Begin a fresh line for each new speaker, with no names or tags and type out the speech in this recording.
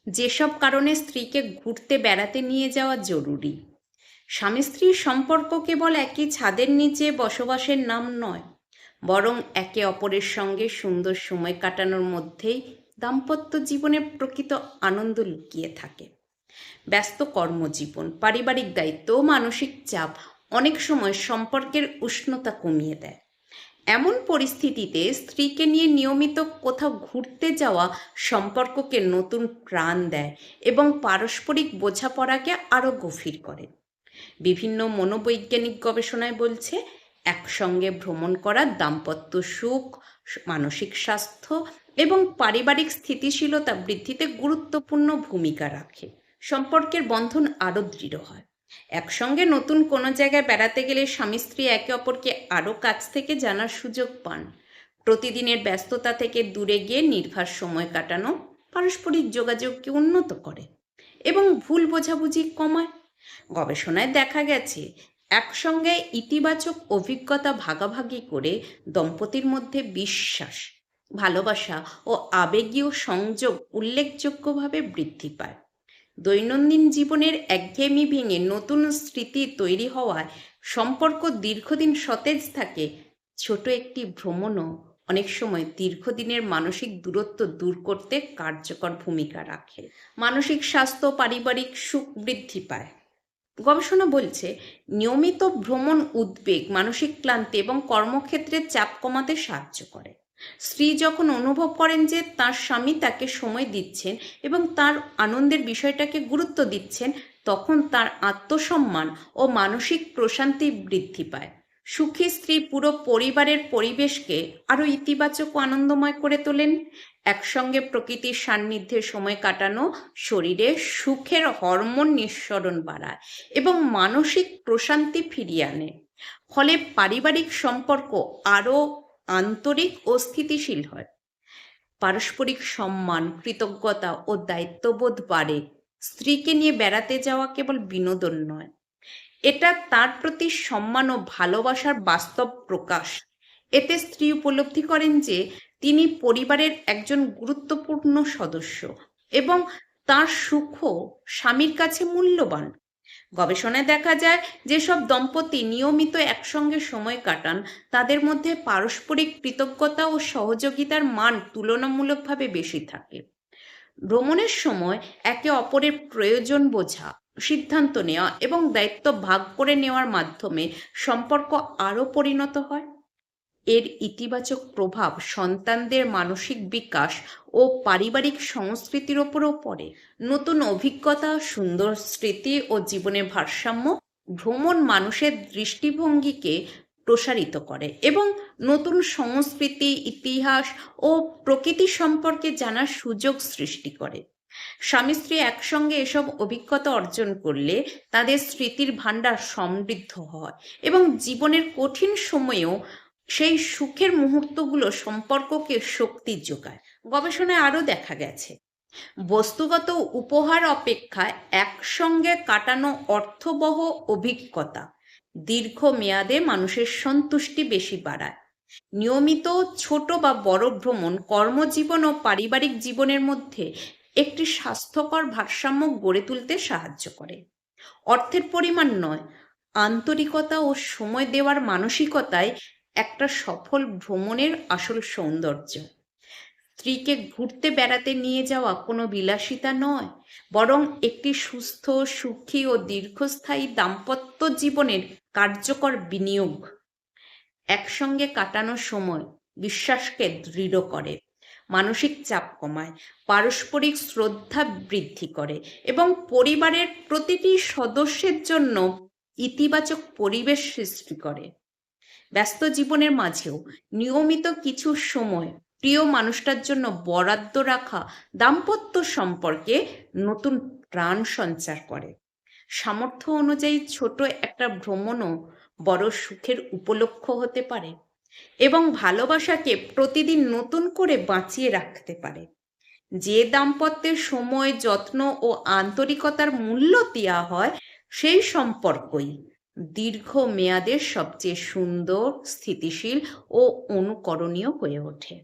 যেসব কারণে স্ত্রীকে ঘুরতে বেড়াতে নিয়ে যাওয়া জরুরি। স্বামী স্ত্রীর সম্পর্ক কেবল একই ছাদের নিচে বসবাসের নাম নয়, বরং একে অপরের সঙ্গে সুন্দর সময় কাটানোর মধ্যেই দাম্পত্য জীবনের প্রকৃত আনন্দ লুকিয়ে থাকে। ব্যস্ত কর্মজীবন, পারিবারিক দায়িত্ব ও মানসিক চাপ অনেক সময় সম্পর্কের উষ্ণতা কমিয়ে দেয়। এমন পরিস্থিতিতে স্ত্রীকে নিয়ে নিয়মিত কোথাও ঘুরতে যাওয়া সম্পর্ককে নতুন প্রাণ দেয় এবং পারস্পরিক বোঝাপড়াকে আরও গভীর করে। বিভিন্ন মনোবৈজ্ঞানিক গবেষণায় বলছে, একসঙ্গে ভ্রমণ করা দাম্পত্য সুখ, মানসিক স্বাস্থ্য এবং পারিবারিক স্থিতিশীলতা বৃদ্ধিতে গুরুত্বপূর্ণ ভূমিকা রাখে। সম্পর্কের বন্ধন আরও দৃঢ় হয়। একসঙ্গে নতুন কোনো জায়গায় বেড়াতে গেলে স্বামী স্ত্রী একে অপরকে আরও কাছ থেকে জানার সুযোগ পান। প্রতিদিনের ব্যস্ততা থেকে দূরে গিয়ে নির্ভর সময় কাটানো পারস্পরিক যোগাযোগকে উন্নত করে এবং ভুল বোঝাবুঝি কমায়। গবেষণায় দেখা গেছে, একসঙ্গে ইতিবাচক অভিজ্ঞতা ভাগাভাগি করে দম্পতির মধ্যে বিশ্বাস, ভালোবাসা ও আবেগীয় সংযোগ উল্লেখযোগ্যভাবে বৃদ্ধি পায়। দৈনন্দিন জীবনের একঘেয়েমি ভেঙে নতুন স্মৃতি তৈরি হওয়ায় সম্পর্ক দীর্ঘদিন সতেজ থাকে। ছোট একটি ভ্রমণও অনেক সময় দীর্ঘদিনের মানসিক দূরত্ব দূর করতে কার্যকর ভূমিকা রাখে। মানসিক স্বাস্থ্য, পারিবারিক সুখ বৃদ্ধি পায়। গবেষণা বলছে, নিয়মিত ভ্রমণ উদ্বেগ, মানসিক ক্লান্তি এবং কর্মক্ষেত্রে চাপ কমাতে সাহায্য করে। স্ত্রী যখন অনুভব করেন যে তার স্বামী তাকে সময় দিচ্ছেন এবং তার আনন্দের বিষয়টাকে গুরুত্ব দিচ্ছেন, তখন তার আত্মসম্মান ও মানসিক প্রশান্তি বৃদ্ধি পায়। সুখী স্ত্রী পুরো পরিবারের পরিবেশকে আরও ইতিবাচক ও আনন্দময় করে তোলেন। একসঙ্গে প্রকৃতির সান্নিধ্যে সময় কাটানো শরীরে সুখের হরমোন নিঃসরণ বাড়ায় এবং মানসিক প্রশান্তি ফিরিয়ে আনে। ফলে পারিবারিক সম্পর্ক আরও আন্তরিক ও স্থিতিশীল হয়। পারস্পরিক সম্মান, কৃতজ্ঞতা ও দায়িত্ববোধ বাড়ে। স্ত্রীকে নিয়ে বেড়াতে যাওয়া কেবল বিনোদন নয়, এটা তার প্রতি সম্মান ও ভালোবাসার বাস্তব প্রকাশ। এতে স্ত্রী উপলব্ধি করেন যে তিনি পরিবারের একজন গুরুত্বপূর্ণ সদস্য এবং তার সুখও স্বামীর কাছে মূল্যবান। গবেষণায় দেখা যায়, যেসব দম্পতি নিয়মিত একসঙ্গে সময় কাটান তাদের মধ্যে পারস্পরিক কৃতজ্ঞতা ও সহযোগিতার মান তুলনামূলকভাবে বেশি থাকে। ভ্রমণের সময় একে অপরের প্রয়োজন বোঝা, সিদ্ধান্ত নেওয়া এবং দায়িত্ব ভাগ করে নেওয়ার মাধ্যমে সম্পর্ক আরও পরিণত হয়। এর ইতিবাচক প্রভাব সন্তানদের মানসিক বিকাশ ও পারিবারিক সংস্কৃতির ওপরও পড়ে। নতুন অভিজ্ঞতা, সুন্দর স্মৃতি ও জীবনের ভারসাম্য, ভ্রমণ মানুষের দৃষ্টিভঙ্গিকে প্রসারিত করে এবং নতুন সংস্কৃতি, ইতিহাস ও প্রকৃতি সম্পর্কে জানার সুযোগ সৃষ্টি করে। স্বামী স্ত্রী একসঙ্গে এসব অভিজ্ঞতা অর্জন করলে তাদের স্মৃতির ভাণ্ডার সমৃদ্ধ হয় এবং জীবনের কঠিন সময়েও সেই সুখের মুহূর্তগুলো সম্পর্ককে শক্তি যোগায়। গবেষণায় আরও দেখা গেছে, বস্তুগত উপহার অপেক্ষা একসঙ্গে কাটানো অর্থবহ অভিজ্ঞতা দীর্ঘমেয়াদে মানুষের সন্তুষ্টি বেশি বাড়ায়। নিয়মিত ছোট বা বড় ভ্রমণ কর্মজীবন ও পারিবারিক জীবনের মধ্যে একটি স্বাস্থ্যকর ভারসাম্য গড়ে তুলতে সাহায্য করে। অর্থের পরিমাণ নয়, আন্তরিকতা ও সময় দেওয়ার মানসিকতায় একটা সফল ভ্রমণের আসল সৌন্দর্য। স্ত্রীকে ঘুরতে বেড়াতে নিয়ে যাওয়া কোনো বিলাসিতা নয়, বরং একটি সুস্থ, সুখী ও দীর্ঘস্থায়ী দাম্পত্য জীবনের কার্যকর বিনিয়োগ। একসঙ্গে কাটানো সময় বিশ্বাসকে দৃঢ় করে, মানসিক চাপ কমায়, পারস্পরিক শ্রদ্ধা বৃদ্ধি করে এবং পরিবারের প্রতিটি সদস্যের জন্য ইতিবাচক পরিবেশ সৃষ্টি করে। ব্যস্ত জীবনের মাঝেও নিয়মিত কিছু সময় প্রিয় মানুষটার জন্য বরাদ্দ রাখা দাম্পত্য সম্পর্কে নতুন প্রাণ সঞ্চার করে। সামর্থ্য অনুযায়ী ছোট একটা ভ্রমণও বড় সুখের উপলক্ষ হতে পারে এবং ভালোবাসাকে প্রতিদিন নতুন করে বাঁচিয়ে রাখতে পারে। যে দাম্পত্যের সময়, যত্ন ও আন্তরিকতার মূল্য দেওয়া হয়, সেই সম্পর্কই দীর্ঘমেয়াদের সবচেয়ে সুন্দর, স্থিতিশীল ও অনুকরণীয় হয়ে ওঠে।